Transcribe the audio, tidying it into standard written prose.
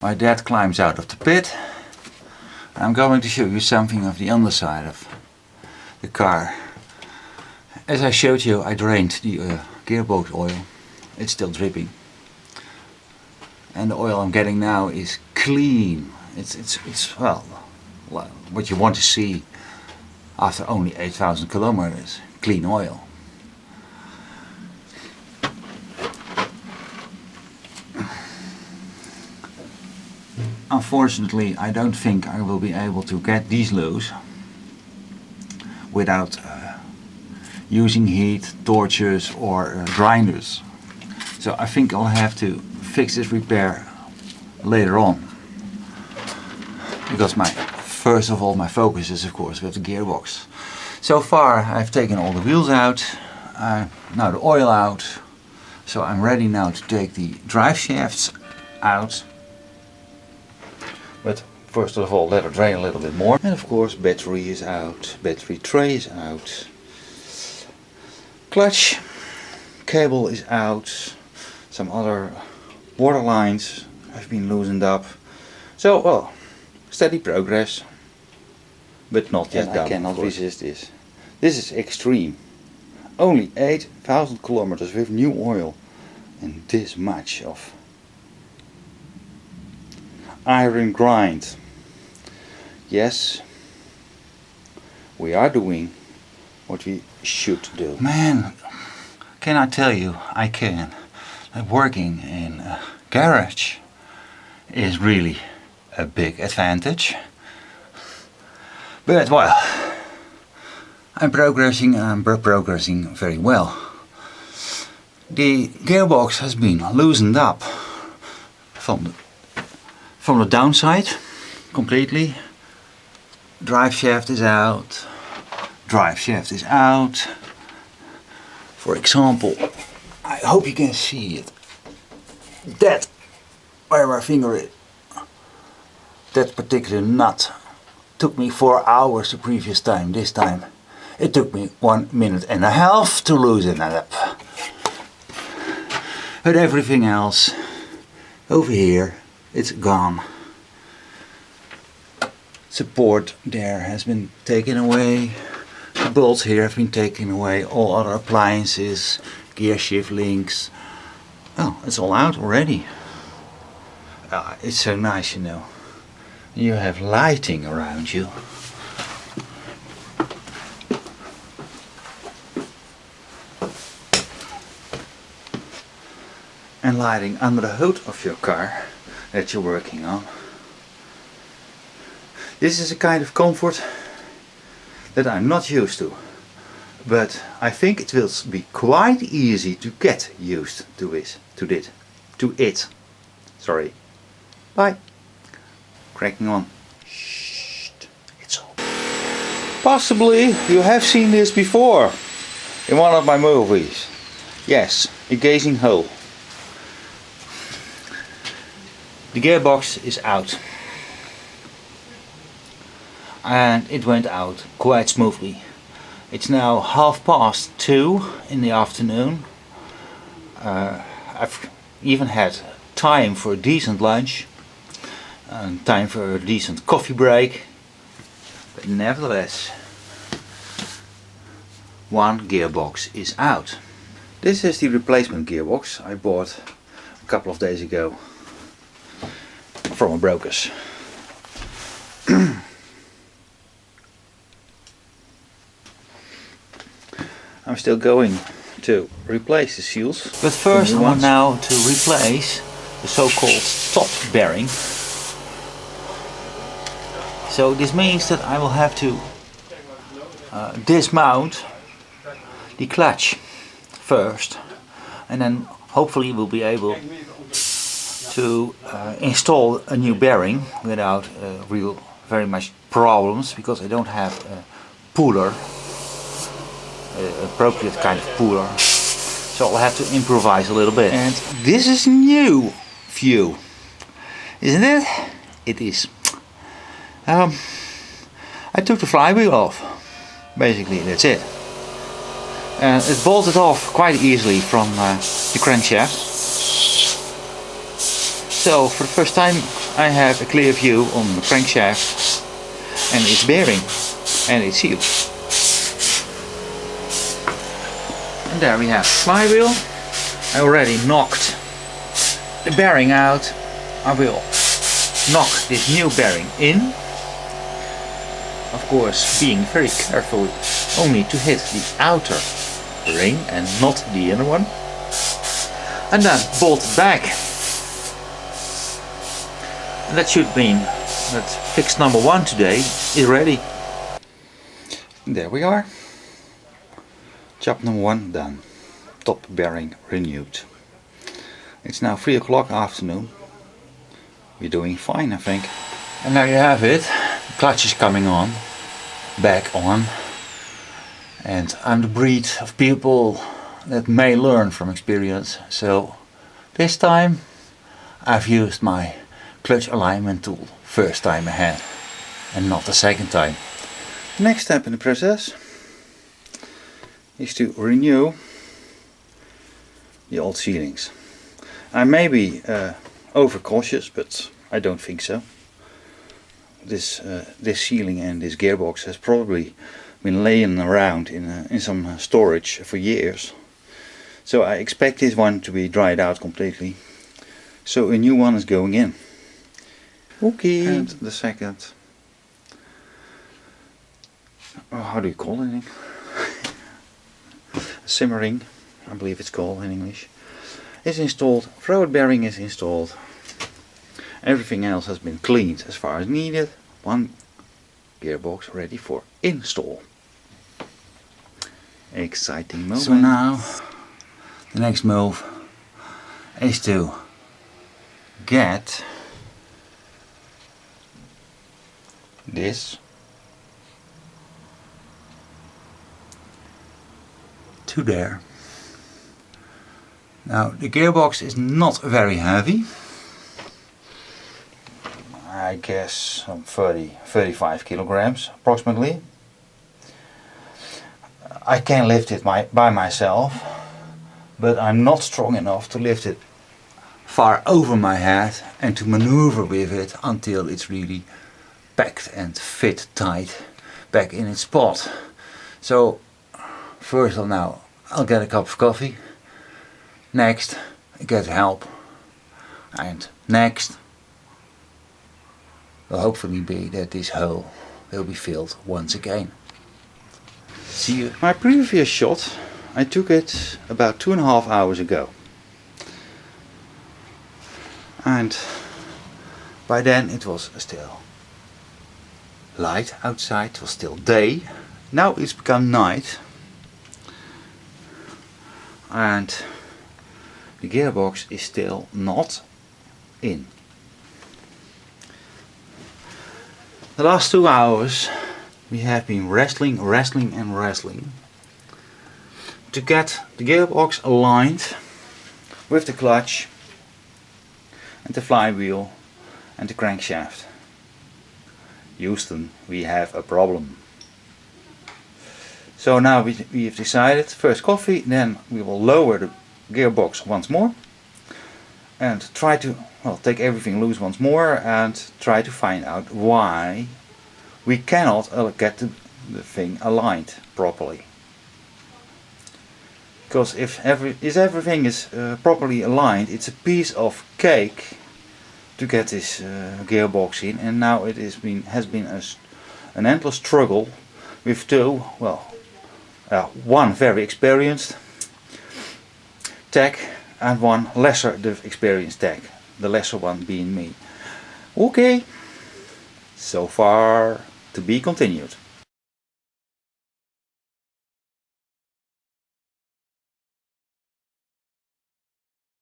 My dad climbs out of the pit. I'm going to show you something of the underside of the car. As I showed you, I drained the gearbox oil. It's still dripping. And the oil I'm getting now is clean. It's well, what you want to see after only 8,000 kilometers. Clean oil. Unfortunately, I don't think I will be able to get these loose without using heat, torches or grinders. So I think I'll have to fix this repair later on. Because first of all my focus is of course with the gearbox. So far I've taken all the wheels out, now the oil out. So I'm ready now to take the drive shafts out. But first of all, let it drain a little bit more. And of course, battery is out, battery tray is out. Clutch cable is out. Some other water lines have been loosened up. So, well, steady progress. But not yet done. I cannot resist this. This is extreme. Only 8,000 kilometers with new oil. And this much of iron grind. Yes, we are doing what we should do. Man, can I tell you, I can. Working in a garage is really a big advantage. But well, I'm progressing and I'm progressing very well. The gearbox has been loosened up from the downside completely. Drive shaft is out. Drive shaft is out. For example, I hope you can see it. That, where my finger is, that particular nut took me 4 hours the previous time. This time it took me 1.5 minutes to loosen it up. But everything else over here, it's gone. Support there has been taken away. The bolts here have been taken away. All other appliances, gear shift links. Oh, it's all out already. It's so nice, you know. You have lighting around you. And lighting under the hood of your car that you're working on. This is a kind of comfort that I'm not used to, but I think it will be quite easy to get used to it. Sorry. Bye. Cracking on. Shh. It's all. Possibly you have seen this before in one of my movies. Yes, a gazing hole. The gearbox is out. And it went out quite smoothly. It's now 2:30 in the afternoon. I've even had time for a decent lunch and time for a decent coffee break, but nevertheless one gearbox is out. This is the replacement gearbox I bought a couple of days ago from a broker's. I'm still going to replace the seals. But first I want now to replace the so-called top bearing. So this means that I will have to dismount the clutch first, and then hopefully we'll be able to install a new bearing without very much problems, because I don't have a puller. Appropriate kind of puller, so I'll have to improvise a little bit. And this is new view, isn't it? It is. I took the flywheel off, basically, that's it. And it bolted off quite easily from the crankshaft. So for the first time I have a clear view on the crankshaft and its bearing and its seal. And there we have the flywheel. I already knocked the bearing out. I will knock this new bearing in. Of course, being very careful only to hit the outer ring and not the inner one. And then bolt it back. And that should mean that fix number 1 today is ready. There we are. Job number 1 done. Top bearing renewed. It's now 3 o'clock afternoon. We're doing fine, I think. And there you have it. The clutch is coming on. Back on. And I'm the breed of people that may learn from experience. So this time I've used my clutch alignment tool first time ahead and not the second time. The next step in the process is to renew the old sealings. I may be overcautious, but I don't think so. This sealing and this gearbox has probably been laying around in some storage for years. So I expect this one to be dried out completely. So a new one is going in. Okay. And the second, how do you call it? Simmering, I believe it's called in English, is installed. Forward bearing is installed. Everything else has been cleaned as far as needed. One gearbox ready for install. Exciting moment. So now the next move is to get this to there. Now the gearbox is not very heavy. I guess some 35 kilograms approximately. I can lift it by myself, but I'm not strong enough to lift it far over my head and to maneuver with it until it's really packed and fit tight back in its spot. So first of now I'll get a cup of coffee, next I get help, and next will hopefully be that this hole will be filled once again. See you. My previous shot, I took it about 2.5 hours ago. And by then it was still light outside, it was still day. Now it's become night. And the gearbox is still not in. The last 2 hours we have been wrestling to get the gearbox aligned with the clutch and the flywheel and the crankshaft. Houston, we have a problem. So now we have decided, first coffee, then we will lower the gearbox once more and try to take everything loose once more and try to find out why we cannot get the thing aligned properly. Because if everything is properly aligned, it's a piece of cake to get this gearbox in, and now it has been an endless struggle with one very experienced tech and one lesser experienced tech, the lesser one being me. Okay, so far to be continued.